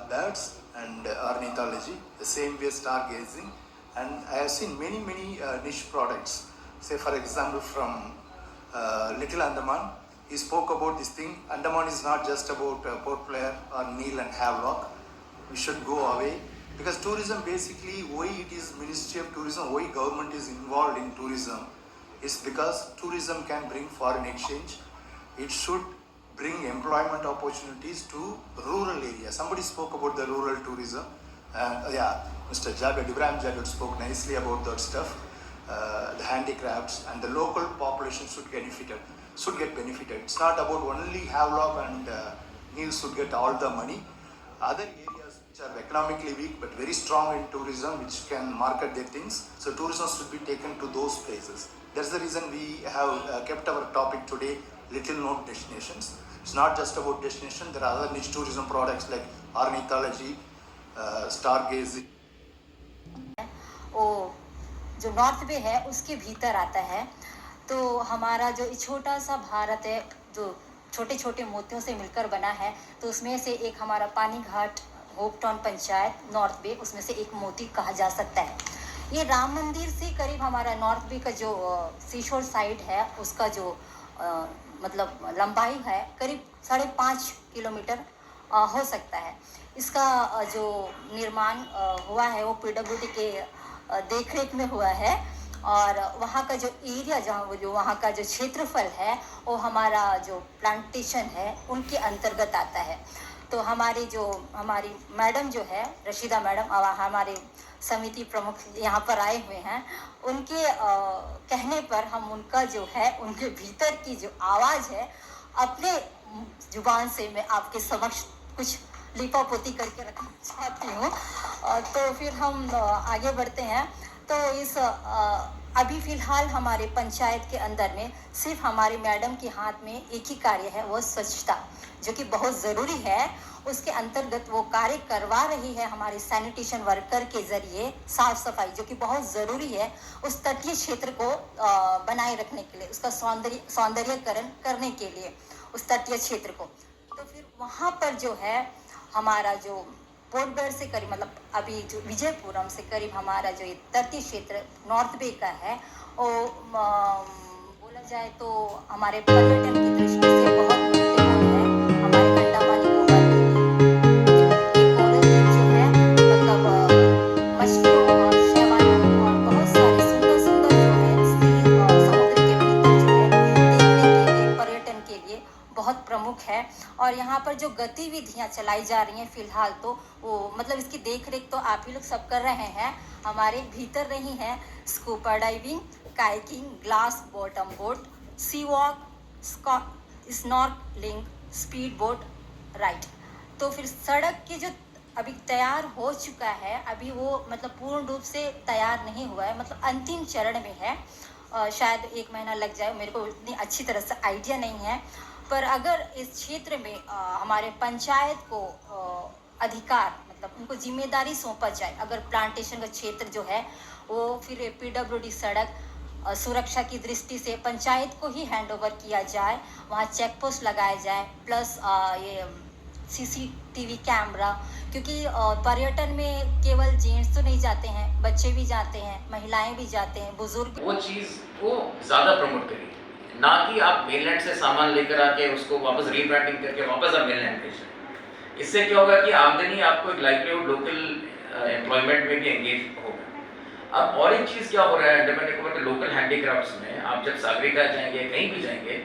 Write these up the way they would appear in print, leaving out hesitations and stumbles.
birds and ornithology, the same way stargazing, and I have seen many niche products. Say for example from Little Andaman, he spoke about this thing. Andaman is not just about Port Blair or Neil and Havelock. We should go away because tourism basically, why it is Ministry of Tourism, why government is involved in tourism is because tourism can bring foreign exchange. It should bring employment opportunities to rural areas. Somebody spoke about the rural tourism. Mr. Javed, Ibrahim Javed spoke nicely about that stuff. The handicrafts and the local population should get benefited. It's not about only Havelock and Neil should get all the money. Other areas which are economically weak but very strong in tourism, which can market their things, so tourism should be taken to those places. That's the reason we have kept our topic today, little known destinations. It's not just about destination, there are other niche tourism products like ornithology, stargazing. जो north वे है उसके भीतर आता है। तो हमारा जो छोटा सा भारत है जो छोटे छोटे मोतियों से मिलकर बना है, तो उसमें से एक हमारा पानी घाट होप टाउन पंचायत नॉर्थ वे, उसमें से एक मोती कहा जा सकता है। ये राम मंदिर से करीब हमारा नॉर्थ वे का जो सीशोर साइड है उसका जो मतलब लंबाई है करीब 5.5 किलोमीटर हो सकता है। इसका जो निर्माण हुआ है वो पीडब्ल्यूडी के देखरेख में हुआ है और वहाँ का जो एरिया जो वहाँ का जो क्षेत्रफल है वो हमारा जो प्लांटेशन है उनके अंतर्गत आता है। तो हमारी मैडम जो है रशीदा मैडम हमारे समिति प्रमुख यहाँ पर आए हुए हैं, उनके कहने पर हम उनका जो है उनके भीतर की जो आवाज़ है अपने जुबान से मैं आपके समक्ष कुछ लिपापोती करके रखना चाहती हूँ। तो फिर हम आगे बढ़ते हैं। तो इस अभी फ़िलहाल हमारे पंचायत के अंदर में सिर्फ हमारे मैडम के हाथ में एक ही कार्य है, वो स्वच्छता, जो कि बहुत ज़रूरी है। उसके अंतर्गत वो कार्य करवा रही है हमारे सैनिटेशन वर्कर के ज़रिए साफ़ सफाई, जो कि बहुत ज़रूरी है उस तटीय क्षेत्र को बनाए रखने के लिए, उसका सौंदर्यकरण करने के लिए उस तटीय क्षेत्र को। तो फिर वहाँ पर जो है हमारा जो पोर्ट ब्लेयर से करीब मतलब अभी जो विजयपुरम से करीब हमारा जो ये तटीय क्षेत्र नॉर्थ बे का है वो बोला जाए तो हमारे पर्यटन की दृष्टि से बहुत महत्वपूर्ण है। हमारे कंडामाली जो है मतलब मछलियों और शैवालों और बहुत सारे सुंदर जो है समुद्र के भीतर जो है देखने के लिए पर्यटन के लिए बहुत प्रमुख है। और यहाँ पर जो गतिविधियाँ चलाई जा रही हैं फ़िलहाल तो वो मतलब इसकी देखरेख तो आप ही लोग सब कर रहे हैं, हमारे भीतर रही हैं scuba diving, kayaking, glass bottom boat, sea walk, snorkelling, speed boat ride. तो फिर सड़क के जो अभी तैयार हो चुका है, अभी वो मतलब पूर्ण रूप से तैयार नहीं हुआ है, मतलब अंतिम चरण में है। शायद 1 महीना लग जाए, मेरे को इतनी अच्छी तरह से आइडिया नहीं है। पर अगर इस क्षेत्र में हमारे पंचायत को अधिकार मतलब उनको जिम्मेदारी सौंपा जाए, अगर प्लांटेशन का क्षेत्र जो है वो फिर पीडब्ल्यूडी सड़क सुरक्षा की दृष्टि से पंचायत को ही हैंडओवर किया जाए, वहाँ चेक पोस्ट लगाया जाए, प्लस ये सीसीटीवी कैमरा, क्योंकि पर्यटन में केवल जेंट्स तो नहीं जाते हैं, बच्चे भी जाते हैं, महिलाएं भी जाते हैं, बुजुर्ग। वो चीज़ को ज़्यादा प्रमोट करिए, ना कि आप मेनलैंड से सामान लेकर आके उसको वापस रीब्रांडिंग करके वापस आप मेनलैंड भेज रहे। इससे क्या होगा कि आमदनी आपको एक लाइवलीहुड लोकल एम्प्लॉयमेंट में भी एंगेज होगा। अब और एक चीज़ क्या हो रहा है अंडमान निकोबार के लोकल हैंडीक्राफ्ट्स में, आप जब सागरिका जाएंगे कहीं भी जाएंगे,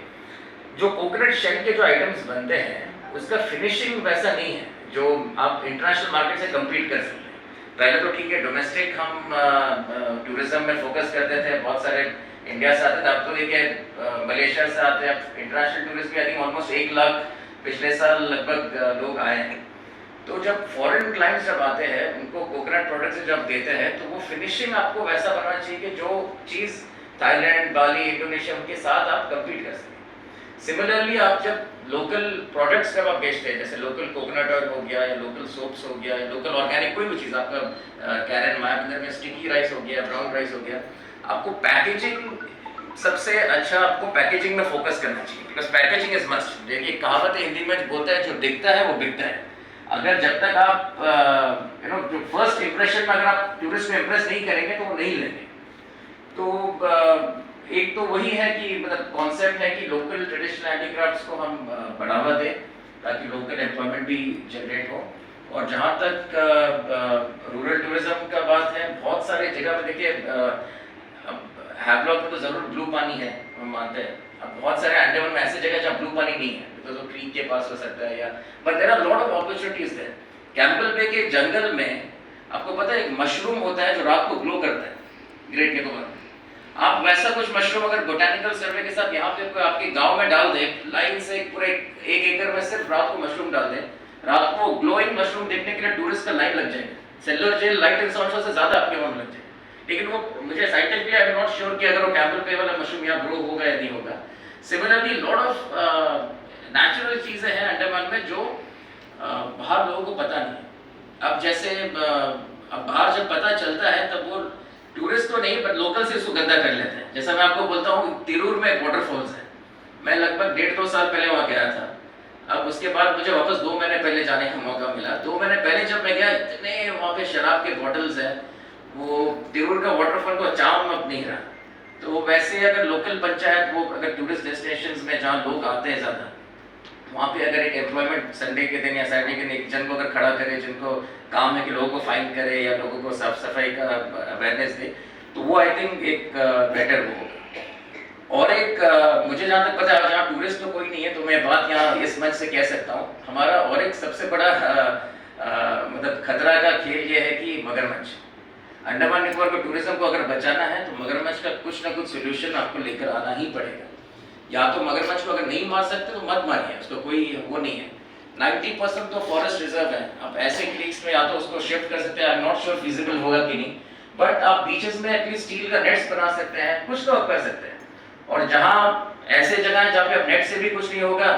जो कोकोनट शेल के जो आइटम्स बनते हैं उसका फिनिशिंग वैसा नहीं है जो आप इंटरनेशनल मार्केट से कम्पीट कर सकते हैं। पहले तो ठीक है डोमेस्टिक हम टूरिज्म में फोकस करते थे, बहुत सारे इंडिया से आते थे, अब तो देखिए मलेशिया से आते हैं, इंटरनेशनल टूरिस्ट भी आई थिंक ऑलमोस्ट 1 लाख पिछले साल लगभग लोग आए हैं। तो जब फॉरेन क्लाइंट्स जब आते हैं उनको कोकोनट प्रोडक्ट से जब देते हैं तो वो फिनिशिंग आपको वैसा बनना चाहिए कि जो चीज़ थाईलैंड, बाली, इंडोनेशिया उनके साथ आप कम्पीट कर सकें। सिमिलरली आप जब लोकल प्रोडक्ट्स जब आप बेचते हैं, जैसे लोकल कोकोनट ऑयल हो गया या लोकल सोप्स हो गया या लोकल ऑर्गेनिक कोई भी चीज़, आपका कैरन मायाबंदर में स्टिकी राइस हो गया, ब्राउन राइस हो गया, आपको पैकेजिंग सबसे अच्छा आपको पैकेजिंग में फोकस करना चाहिए, बिकॉज पैकेजिंग इज मस्ट। देखिए कहावत है हिंदी में बोलता है जो दिखता है वो बिकता है। अगर जब तक आप जो फर्स्ट इंप्रेशन में अगर आप टूरिस्ट को इम्प्रेस नहीं करेंगे तो वो नहीं लेंगे। तो एक तो वही है कि मतलब कॉन्सेप्ट है कि लोकल ट्रेडिशनल हैंडीक्राफ्ट्स को हम बढ़ावा दें ताकि लोकल एम्प्लॉयमेंट भी जनरेट हो। और जहाँ तक रूरल टूरिज्म का बात है, बहुत सारे जगह पे देखिए हैवलॉक में तो ज़रूर ब्लू पानी है, हम मानते हैं। अब बहुत सारे अंडमान में ऐसे जगह जहाँ ब्लू पानी नहीं है, बिकॉज वो क्रीक के पास हो सकता है, या but there are lot of opportunities there. Campbell bay के जंगल में आपको पता है एक मशरूम होता है जो रात को ग्लो करता है, ग्रेट निकोबार में। आप वैसा कुछ मशरूम अगर बोटेनिकल सर्वे के साथ यहाँ पे आपके गांव में डाल दें, लाइन से पूरे 1 एकड़ में सिर्फ रात को मशरूम डाल दें, रात को ग्लोइंग मशरूम देखने के लिए टूरिस्ट का लाइन लग जाएगा। Cellular jail light and sound show से ज्यादा आपके वहां लग जाएगा। लेकिन वो मुझे scientifically I am not sure कि अगर वो कैंपबेल पे वाला मशरूम यहाँ ग्रो होगा या नहीं होगा। सिमिलरली लॉट ऑफ नेचुरल चीजें हैं अंडमान में जो बाहर लोगों को पता नहीं। अब जैसे अब बाहर जब पता चलता है तब वो टूरिस्ट तो नहीं बट लोकल से इसको गंदा कर लेते हैं। जैसा मैं आपको बोलता हूँ, तिरूर में एक वाटरफॉल्स है, मैं लगभग 1.5-2 साल पहले वहाँ गया था। अब उसके बाद मुझे वापस 2 महीने पहले जाने का मौका मिला। 2 महीने पहले जब मैं गया, इतने वहाँ पे शराब के बॉटल्स हैं, वो तिरूर का वाटरफॉल को चाम अब नहीं रहा। तो वैसे अगर लोकल पंचायत वो अगर टूरिस्ट डेस्टिनेशंस में जहाँ लोग आते हैं ज़्यादा, वहाँ पे अगर एक एम्प्लॉयमेंट संडे के दिन या सैटरडे के दिन एक जन को अगर खड़ा करे जिनको काम है कि लोगों को फाइन करे या लोगों को साफ सफाई का अवेयरनेस दे, तो वो आई थिंक एक बेटर वो होगा। और एक मुझे जहाँ तक पता है, जहाँ टूरिस्ट तो कोई नहीं है तो मैं बात यहाँ इस मंच से कह सकता हूँ, हमारा और एक सबसे बड़ा मतलब खतरा का खेल ये है कि मगरमच्छ। अंडमान निकोबार को टूरिज्म को अगर बचाना है तो मगरमच्छ का कुछ ना कुछ सोल्यूशन आपको लेकर आना ही पड़ेगा। या तो मगरमच्छ को अगर नहीं मार सकते तो मत मारिए, उसको कोई वो नहीं है। 90% तो फॉरेस्ट रिजर्व है, आप ऐसे क्रीक्स में या तो उसको शिफ्ट कर सकते हैं, आई एम नॉट श्योर फिजिबल होगा कि नहीं, बट आप बीचेस में एटलीस्ट स्टील का नेट्स बना सकते हैं, कुछ तो आप कर सकते हैं। और जहाँ ऐसे जगह है जहाँ पे आप नेट से भी कुछ नहीं होगा,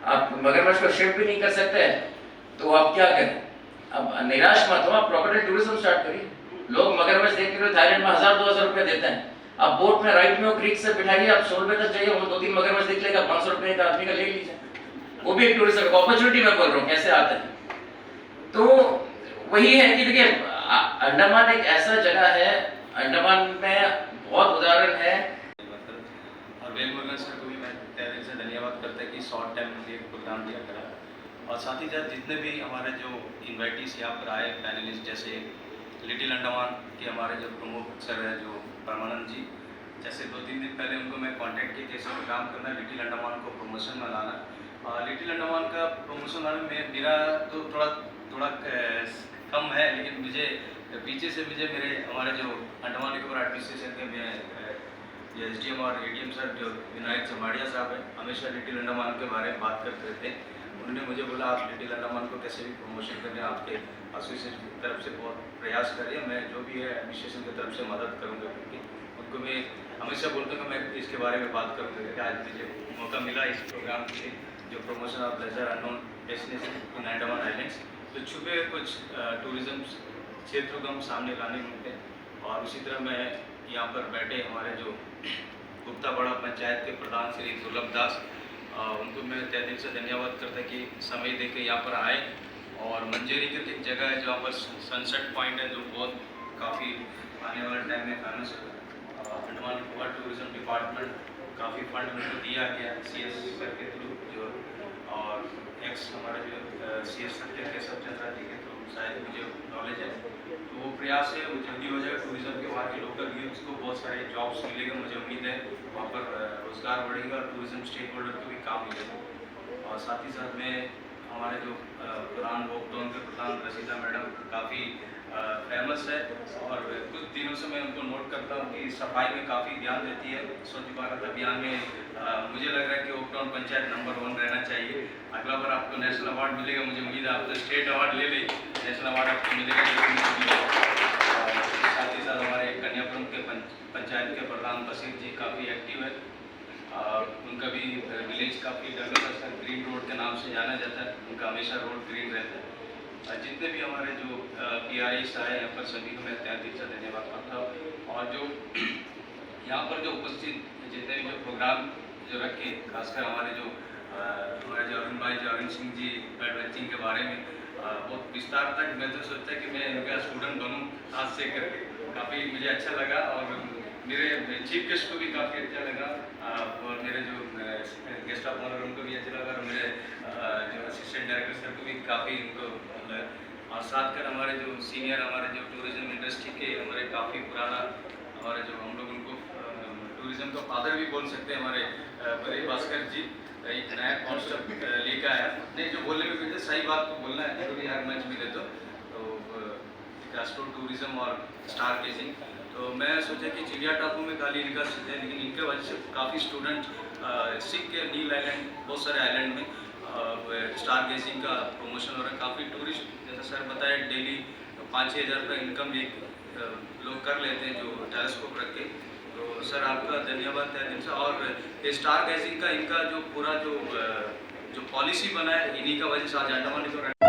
आप मगरमच्छ को शिफ्ट भी नहीं कर सकते, तो आप क्या करें? अब निराश मत हो, आप क्रोकोडाइल टूरिज्म स्टार्ट करिए। लोग मगरमच्छ देखने के लिए थाईलैंड में 1000-2000 रुपए देते हैं। आप बोट में राइट में वो क्रीक से बिठाइए, आप 100 रुपए तक जाइए, वो 2-3 मगरमच्छ देख लेगा, 500 रुपए का आदमी का ले लीजिए। वो भी एक टूरिज्म अपॉर्चुनिटी मैं बोल रहा हूँ, कैसे आता है। तो वही है कि देखिए अंडमान एक ऐसा जगह है, अंडमान में बहुत उदाहरण है। और वेलमुरुगन सर को भी मैं तहे दिल से धन्यवाद करता है कि शॉर्ट टाइम के लिए प्रोग्राम दिया करा। और साथ ही साथ जितने भी हमारे जो इन्वाइटीज यहाँ पर आए पैनलिस्ट, जैसे लिटिल अंडमान के हमारे जो प्रमुख सर है जो परमानंद जी, जैसे 2-3 दिन पहले उनको मैं कांटेक्ट किया कैसे काम करना लिटिल अंडमान को प्रमोशन में लाना। लिटिल अंडमान का प्रमोशन लाने में मेरा तो थोड़ा कम है, लेकिन मुझे पीछे से मेरे हमारे जो अंडमान निकोबार एडमिनिस्ट्रेशन के में SDM और ADM सर जो विनायक चमाड़िया साहब हैं, हमेशा लिटिल अंडमान के बारे में बात करते रहते हैं। उन्होंने मुझे बोला आप लिटिल अंडमान को कैसे भी प्रमोशन करने आपके एसोसिएशन की तरफ से बहुत प्रयास करिए, मैं जो भी है एडमिनिस्ट्रेशन की तरफ से मदद करूँगा, क्योंकि उनको मैं हमेशा बोलता हूँ कि मैं इसके बारे में बात करूँगा। कि आज मुझे मौका मिला इस प्रोग्राम के लिए, जो promotion of lesser unknown destination in Andaman islands, तो छुपे कुछ टूरिज्म क्षेत्रों को हम सामने लाने मिलते हैं। और उसी तरह मैं यहाँ पर बैठे हमारे जो गुप्तापाड़ा पंचायत के प्रधान श्री दुर्लभ दास, उनको मैं तहे दिल से धन्यवाद करता कि समय दे के यहाँ पर आए। और मंजेरी करके एक जगह है जहाँ पर सनसेट पॉइंट है, जो बहुत काफ़ी आने वाले टाइम में फेमस है। अंडमान निकोबार टूरिज्म डिपार्टमेंट काफ़ी फंड उनको दिया गया CS सर के थ्रू, जो और हमारे जो CS सत्य के सत्यचंद्रा जी के थ्रू शायद मुझे नॉलेज है। तो वो प्रयास है, वो जल्दी हो जाएगा। टूरिज्म के वहाँ के लोकल यूथ्स को बहुत सारे जॉब्स मिलेंगे, मुझे उम्मीद है वहाँ पर रोजगार बढ़ेगा और टूरिज्म स्टेक होल्डर को भी काम मिलेगा। और साथ ही साथ में हमारे जो प्रधान वोकटोन के प्रधान रशीदा मैडम काफ़ी फेमस है, और कुछ दिनों से मैं उनको नोट करता हूँ कि सफाई में काफ़ी ध्यान देती है। स्वच्छ भारत अभियान में मुझे लग रहा है कि वोकटोन पंचायत नंबर 1 रहना चाहिए। अगला बार आपको नेशनल अवार्ड मिलेगा, मुझे उम्मीद है आप तो स्टेट अवार्ड ले लें, नेशनल अवार्ड आपको मिलेगा। साथ ही साथ हमारे कन्यापुरम के पंचायत के प्रधान बशीर जी काफ़ी एक्टिव है, उनका भी विलेज काफ़ी डेवलप है, ग्रीन रोड के नाम से जाना जाता है, उनका हमेशा रोड ग्रीन रहता है। जितने भी हमारे जो PRIs आए यहाँ पर सभी को मैं तहे दिल से धन्यवाद करता हूँ। और जो यहाँ पर जो उपस्थित जितने भी जो प्रोग्राम जो रखे, खासकर हमारे जो अरुण भाई, जो अरुण सिंह जी बर्ड वॉचिंग के बारे में बहुत विस्तार तक मैं तो सोचता कि मैं इनका स्टूडेंट बनूँ आज से करके, काफ़ी मुझे अच्छा लगा और मेरे चीफ गेस्ट को भी काफ़ी अच्छा लगा और मेरे जो गेस्ट ऑफ ऑनर उनको भी अच्छा लगा और मेरे जो असिस्टेंट डायरेक्टर सर को भी काफ़ी उनको लगा और साथ कर हमारे जो सीनियर हमारे जो टूरिज्म इंडस्ट्री के हमारे काफ़ी पुराना हमारे जो हम लोग उनको टूरिज्म का फादर भी बोल सकते हैं हमारे बड़े भास्कर जी एक नया कॉन्सेप्ट लेकर आया नहीं जो बोलने में भी सही बात को बोलना है जरूरी हर मंच मिले तो राष्ट्रीय टूरिज्म और स्टार गेजिंग तो मैं सोचा कि चिड़िया टापू में खाली इनका स्थित है लेकिन इनके वजह से काफ़ी स्टूडेंट सीख के नील आइलैंड बहुत सारे आइलैंड में स्टार गेजिंग का प्रमोशन हो रहा है काफ़ी टूरिस्ट जैसा सर बताया डेली 5-6 हज़ार का इनकम एक लोग कर लेते हैं जो टेलीस्कोप रख के तो सर आपका धन्यवाद है दिन से और ये स्टार गेजिंग का इनका जो पूरा जो पॉलिसी बना है इन्हीं का वजह से आज अंडमान निकोबार